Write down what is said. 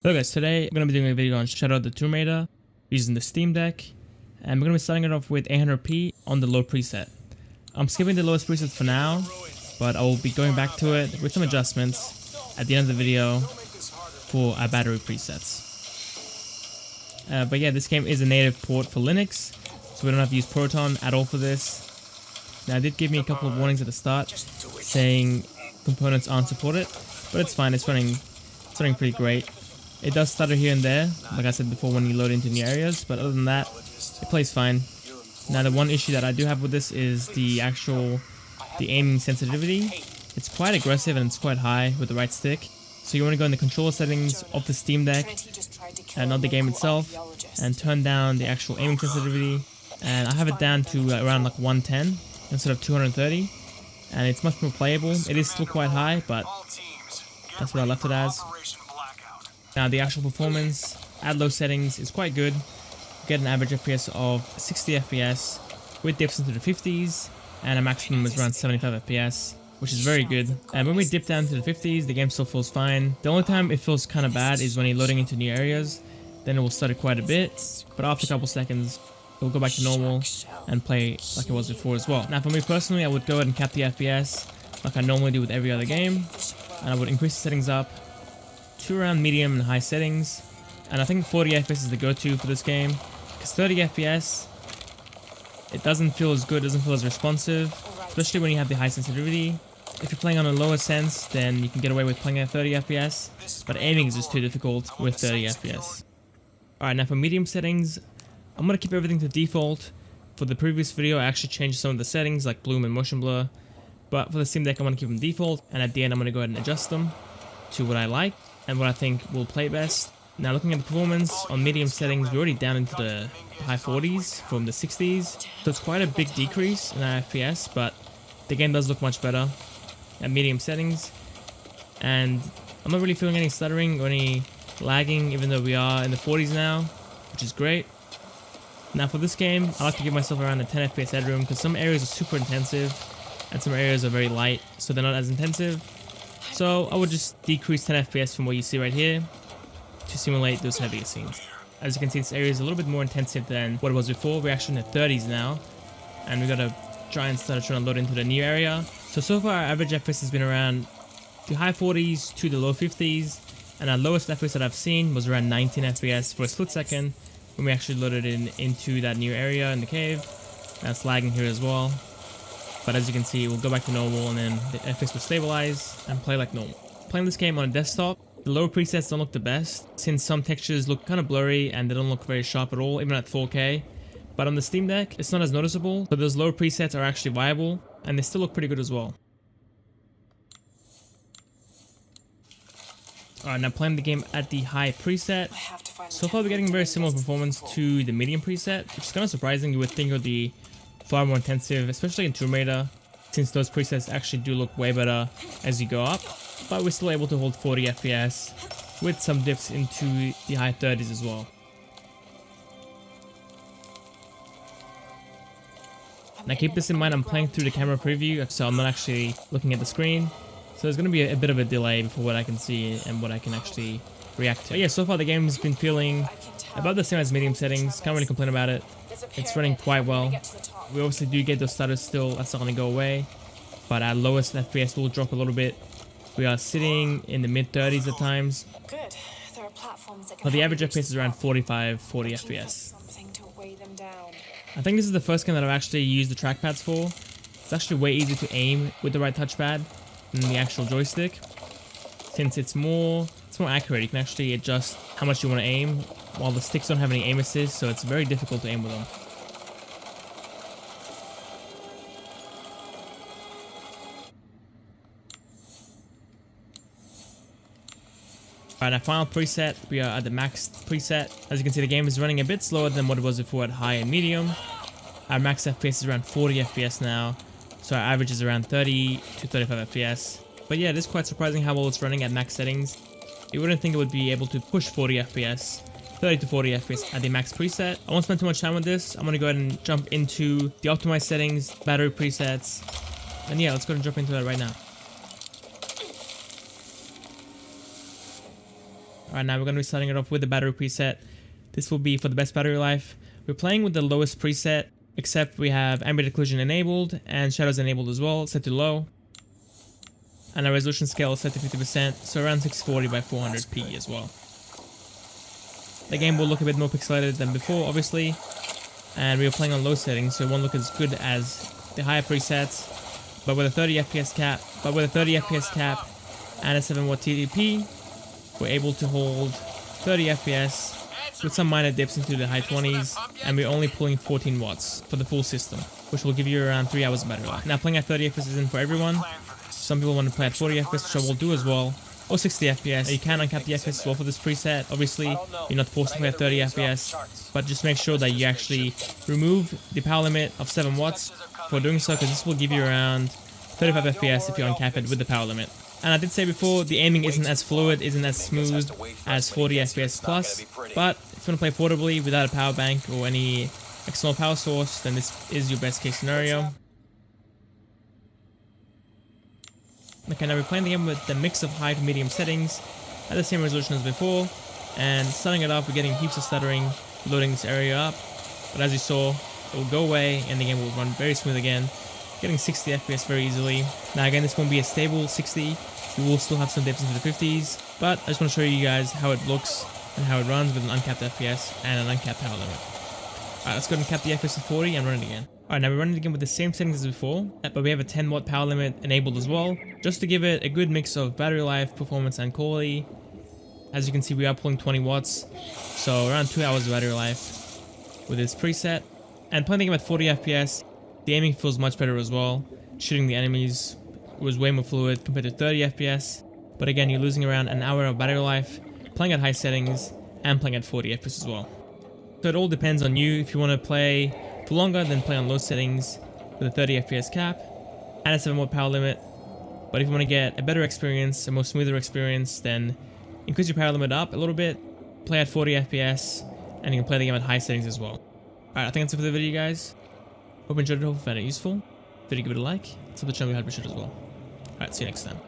Hello guys, today I'm going to be doing a video on Shadow the Tomb Raider using the Steam Deck, and we're going to be starting it off with 800p on the low preset. I'm skipping the lowest presets for now, but I will be going back to it with some adjustments at the end of the video for our battery presets. But yeah, this game is a native port for Linux, so we don't have to use Proton at all for this. Now it did give me a couple of warnings at the start saying components aren't supported, but it's fine, it's running pretty great. It does stutter here and there, like I said before, when you load into new areas, but other than that, it plays fine. Now the one issue that I do have with this is the aiming sensitivity. It's quite aggressive and it's quite high with the right stick. So you want to go in the controller settings of the Steam Deck and not the game itself, and turn down the actual aiming sensitivity. And I have it down to around like 110 instead of 230, and it's much more playable. It is still quite high, but that's what I left it as. Now the actual performance at low settings is quite good. You get an average FPS of 60 FPS with dips into the 50s, and a maximum is around 75 FPS, which is very good. And when we dip down to the 50s, the game still feels fine. The only time it feels kind of bad is when you're loading into new areas. Then it will stutter quite a bit, but after a couple seconds it will go back to normal and play like it was before as well. Now for me personally, I would go ahead and cap the FPS like I normally do with every other game, and I would increase the settings up to around medium and high settings, and I think 40 FPS is the go-to for this game, because 30 FPS, it doesn't feel as good, doesn't feel as responsive, especially when you have the high sensitivity. If you're playing on a lower sense, then you can get away with playing at 30 FPS, but aiming is just too difficult with 30 FPS. Alright, now for medium settings, I'm going to keep everything to default. For the previous video, I actually changed some of the settings like bloom and motion blur, but for the Steam Deck, I'm going to keep them default, and at the end, I'm going to go ahead and adjust them to what I like and what I think will play best. Now looking at the performance, on medium settings, we're already down into the high 40s from the 60s, so it's quite a big decrease in our FPS, but the game does look much better at medium settings, and I'm not really feeling any stuttering or any lagging, even though we are in the 40s now, which is great. Now for this game, I like to give myself around a 10 FPS headroom, because some areas are super intensive and some areas are very light, so they're not as intensive. So I would just decrease 10 FPS from what you see right here to simulate those heavier scenes. As you can see, this area is a little bit more intensive than what it was before. We're actually in the 30s now, and we got to try and start trying to load into the new area. So far our average FPS has been around the high 40s to the low 50s, and our lowest FPS that I've seen was around 19 FPS for a split second when we actually loaded into that new area in the cave. That's lagging here as well. But as you can see, we'll go back to normal, and then the FPS will stabilize and play like normal. Playing this game on a desktop, the lower presets don't look the best, since some textures look kind of blurry and they don't look very sharp at all, even at 4K. But on the Steam Deck, it's not as noticeable, so those lower presets are actually viable, and they still look pretty good as well. Alright, now playing the game at the high preset. So far we're getting very similar performance to the medium preset, which is kind of surprising. You would think it would be far more intensive, especially in Tomb Raider, since those presets actually do look way better as you go up, but we're still able to hold 40 FPS with some dips into the high 30s as well. Now keep this in mind, I'm playing through the camera preview, so I'm not actually looking at the screen, so there's going to be a bit of a delay before what I can see and what I can actually react to. But yeah, so far the game has been feeling about the same as medium settings, can't really complain about it. It's running quite well. We obviously do get those stutters still, that's not going to go away, but our lowest FPS will drop a little bit. We are sitting in the mid 30s at times, but the average FPS is around 40 FPS. I think this is the first game that I've actually used the trackpads for. It's actually way easier to aim with the right touchpad than the actual joystick, since it's more accurate. You can actually adjust how much you want to aim, while the sticks don't have any aim assist, so it's very difficult to aim with them. Alright, our final preset, we are at the max preset. As you can see, the game is running a bit slower than what it was before at high and medium. Our max FPS is around 40 FPS now, so our average is around 30 to 35 FPS. But yeah, it is quite surprising how well it's running at max settings. You wouldn't think it would be able to push 40 FPS, 30 to 40 FPS at the max preset. I won't spend too much time on this. I'm going to go ahead and jump into the optimized settings, battery presets, and yeah, let's go ahead and jump into that right now. Alright, now we're going to be starting it off with the battery preset. This will be for the best battery life. We're playing with the lowest preset, except we have ambient occlusion enabled and shadows enabled as well, set to low. And our resolution scale is set to 50%, so around 640 by 400p as well. The game will look a bit more pixelated than before, obviously, and we are playing on low settings, so it won't look as good as the higher presets. But with a 30 FPS cap, and a 7-watt TDP, we're able to hold 30 FPS with some minor dips into the high 20s, and we're only pulling 14 watts for the full system, which will give you around 3 hours of battery life. Now, playing at 30 FPS isn't for everyone. Some people want to play at 40 FPS, which I will do as well, or 60 FPS. You can uncap the FPS as well for this preset. Obviously, you're not forced to play at 30 FPS, but just make sure that you actually remove the power limit of 7 watts for doing so, because this will give you around 35 FPS if you uncap it with the power limit. And I did say before, the aiming isn't as fluid, isn't as smooth as 40 FPS plus, but if you want to play portably without a power bank or any external power source, then this is your best case scenario. Okay, now we're playing the game with the mix of high to medium settings at the same resolution as before, and starting it off, we're getting heaps of stuttering, loading this area up, but as you saw, it will go away and the game will run very smooth again, getting 60 FPS very easily. Now again, this won't be a stable 60, we will still have some dips into the 50s, but I just want to show you guys how it looks and how it runs with an uncapped FPS and an uncapped power limit. Alright, let's go ahead and cap the FPS to 40 and run it again. Alright, now we're running it again with the same settings as before, but we have a 10 watt power limit enabled as well, just to give it a good mix of battery life, performance and quality. As you can see, we are pulling 20 watts, so around 2 hours of battery life with this preset. And playing the game at 40 FPS, the aiming feels much better as well. Shooting the enemies was way more fluid compared to 30 FPS, but again, you're losing around an hour of battery life, playing at high settings, and playing at 40 FPS as well. So it all depends on you. If you want to play for longer, then play on low settings with a 30 FPS cap and a 7-watt power limit. But if you want to get a better experience, a more smoother experience, then increase your power limit up a little bit, play at 40 FPS, and you can play the game at high settings as well. Alright, I think that's it for the video, guys. Hope you enjoyed it, hope you found it useful. If you did, give it a like, sub the channel if you had appreciated as well. Alright, see you next time.